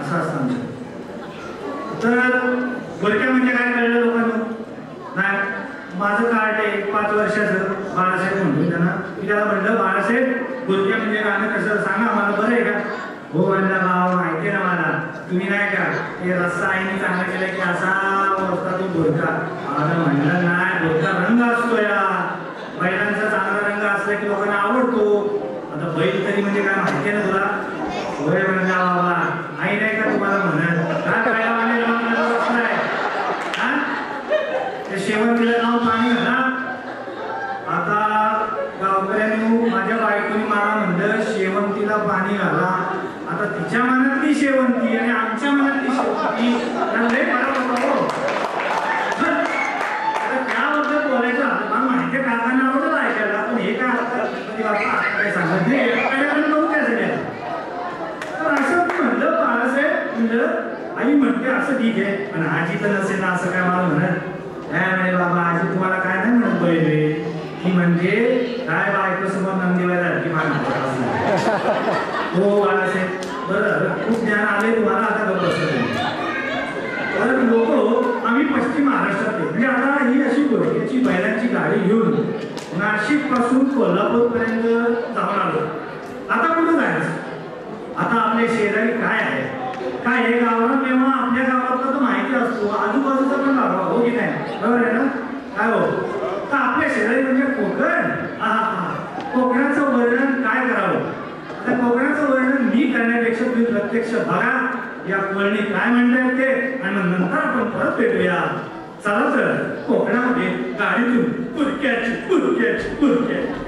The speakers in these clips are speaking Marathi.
असं असतं आमचं. तर गोरक्या म्हणजे काय कळलं लोकांना? नाही, माझं कार्ड आहे 5 वर्षाचं, बाळासाहेब म्हणतो त्यांना. मी त्याला म्हणलं बाळासाहेब गोरक्या म्हणजे गाणं कसं सांगा मला, बरं आहे का? हो म्हणला भाव माहिती आहे ना मला, तुम्ही नाही का ते रस्ता आईने चांगला केला की असा असता तो गोरका. मला म्हणलं नाही, गोरका रंग असतो या बैलांचा, चांगला रंग असला की लोकांना आवडतो. आता बैल तरी म्हणजे काय माहिती आहे ना तुला? होय म्हणला बाबा, आई नाही का तुम्हाला म्हणत काय काय ते शेवंतीला नाव पाणी घाला. आता गावकऱ्यांनी माझ्या बायकोनी मला म्हणलं शेवंतीला पाणी घाला. आता तिच्या मनातली शेवंती आणि आमच्या मनातली शेवंती लय फरक होतो. त्याबद्दल बोलायचं मला माहिती काकांना आवडत ऐकायला, पण हे काय काय सांगत नाही बघू काय सगळ्या. तर असं म्हणलं बाळासाहेब, म्हणलं आई म्हणते असं ठीक आहे, पण आजी तर नसेल ना असं काय मला म्हणत. काय म्हणे बाबा आजी तुम्हाला काय नाही म्हणत बैल, ती म्हणजे काय बायको समोर नंदीवायला की हो बाळासाहेब बरं खूप ज्ञान आले तुम्हाला, आता गप्प बसत. तर लोक आम्ही पश्चिम महाराष्ट्रातले, म्हणजे आता ही अशी गोरक्याची बैलांची गाडी घेऊन नाशिक पासून कोल्हापूर पर्यंत जाऊन आलो. आता कुठं जायचं? आता आपले शेजारी काय आहे, काय हे गावाला तेव्हा आपल्या गावातला तर माहिती असतो, आजूबाजूचा पण गाव हो की नाही, बरोबर आहे ना? काय हो तर आपल्या शेजारी म्हणजे कोकण. कोकणाचं वर्णन काय करावं? आता कोकणाचं वर्णन मी करण्यापेक्षा तुम्ही प्रत्यक्ष बघा या कोळणी काय म्हणतात ते, आणि मग नंतर आपण परत भेटूया. चला तर कोकणामध्ये गाडीतून कुरक्याची कुरक्याची कुरक्याची.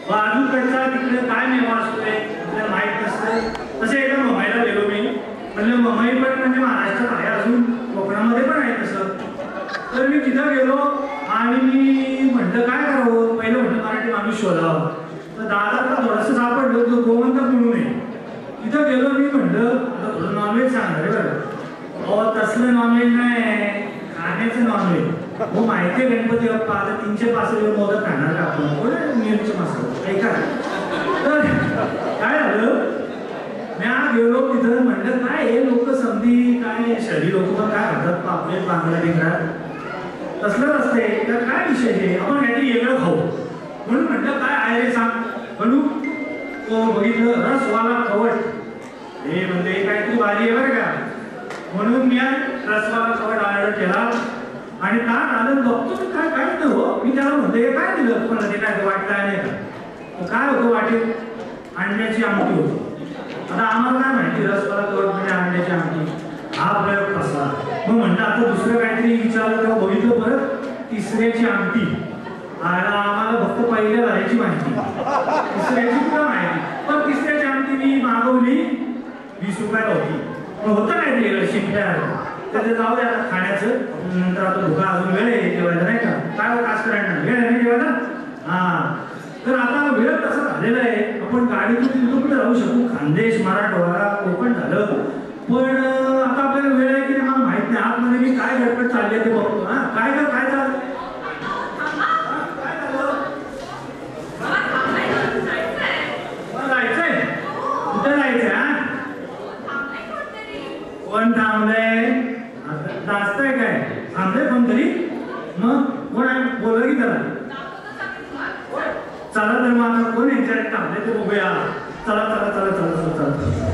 बाजूकडचा तिकडे काय मेवा असतोय आपल्याला माहित नसतं. तसे एका मुंबईला गेलो मी, म्हणजे मुंबई पण म्हणजे महाराष्ट्रात आहे, अजून कोकणामध्ये पण आहे तसं. तर मी तिथं गेलो आणि मी म्हटलं काय करावं, पहिलं म्हटलं मराठी माणूस शोधावं. तर दादाला थोडंसं सापडलं तो गोवंत म्हणून आहे. तिथं गेलो मी, म्हटलं आता थोडं नॉनव्हेज सांगणार आहे बरं. अहो तसलं नॉनव्हेज नाही, खाण्याचं नॉनव्हेज. हो माहिती आहे गणपती बाप्पा आता 365 मोदक खाणार का आपण, थोडं मिरची मसाला ऐका. तर काय झालं, मी गेलो तिथं, म्हटलं काय हे लोक समधी काय शहरी लोक पण काय खातात पापलेट बांगडा बिंगडा तसलं असते. तर काय विषय आहे, आपण काहीतरी वेगळं खाऊ. म्हणून म्हटलं काय आहे रे सांग. म्हणून तो बघितलं रसवाला कवट, हे म्हणजे काहीतरी भारी आहे बरं का. म्हणून मी रसवाला कवट ऑर्डर केला आणि ताट आलं बघतो मी काय काय नाही हो. मी त्याला म्हणतो हे काय दिलं तुम्हाला, ते काय वाटतं नाही का. काय होतं वाटेत, अंड्याची आमटी होती. आता आम्हाला काय माहिती रसवाला कवट म्हणजे अंड्याची आमटी, हा प्रयोग कसा. मग म्हणलं आता दुसरं काहीतरी विचारलं तेव्हा बघितलं परत तिसऱ्याची आमटी. आम्हाला फक्त पहिल्या झाल्याची माहिती, तिसऱ्याची कुठं माहिती. पण तिसऱ्याची आमटी मी मागवली, 20 रुपयाला होती. मग होतं काहीतरी शिकल्या तर जाऊ द्या खाण्याचं. नंतर आता भुका अजून वेळ आहे जेवायला नाही का, काय खास करायला वेळ आहे नाही जेवायला. हा तर आता वेळ तसं झालेला आहे, आपण गाडीतून तिथून कुठे राहू शकू, खानदेश मराठवाडा कोकण झालं. पण आता आपल्याला वेळ आहे की नाही मला माहित नाही. आतमध्ये मी काय गडबड चालली आहे ते बघतो. हा काय काय काय चाललं, जायचंय कुठं जायचंय. हा कोण थांबलंय, नाचतंय काय, थांबलंय कोणतरी. मग कोण आहे बोला की त्याला. चला तर मग आता कोण यांच्याकडे थांबले ते बघूया. चला चला चला चला चला चला.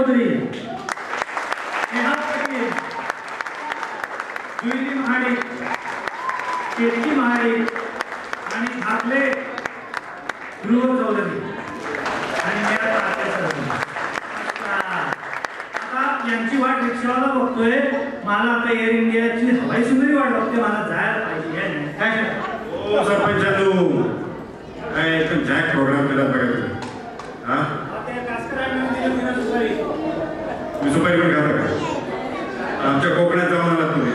चौधरी, नेहा पाटील, जुईली महाडिक, केतकी महाडिक आणि आपले ध्रुव चौधरी आणि मेरा आता यांची वाट रिक्षावाला बघतोय. मला आता एअर इंडियाची हवाई सुंदरी वाट बघते. मला जायला पाहिजे. काय ओ सरपंच तू काय एकदम जॅक प्रोग्राम केला बघा. हा तुम्ही सुपारी पण खाता का? आमच्या कोकणात जाऊन आलात तुम्ही.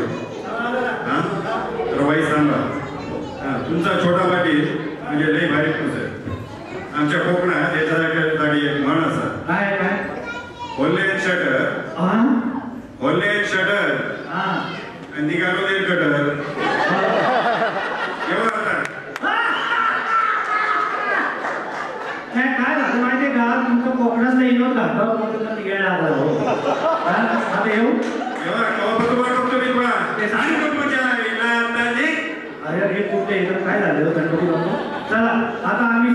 हा तर वाई सांगा. तुमचा छोटा पाटील म्हणजे लई भारी पुरुष आहे. आमच्या कोकणात याच्यासाठी एक म्हण असा. काय काय होल्ले शटर होल्ले शटर आणि निघालो एक कटर काय झालं माहितीये का? तुमचं कोकणातलं इनोट घातलं तिघायला आला हो. आता येऊ अरे हे कुठे इथं काय झालं गणपती बाप्पा. चला आता आम्ही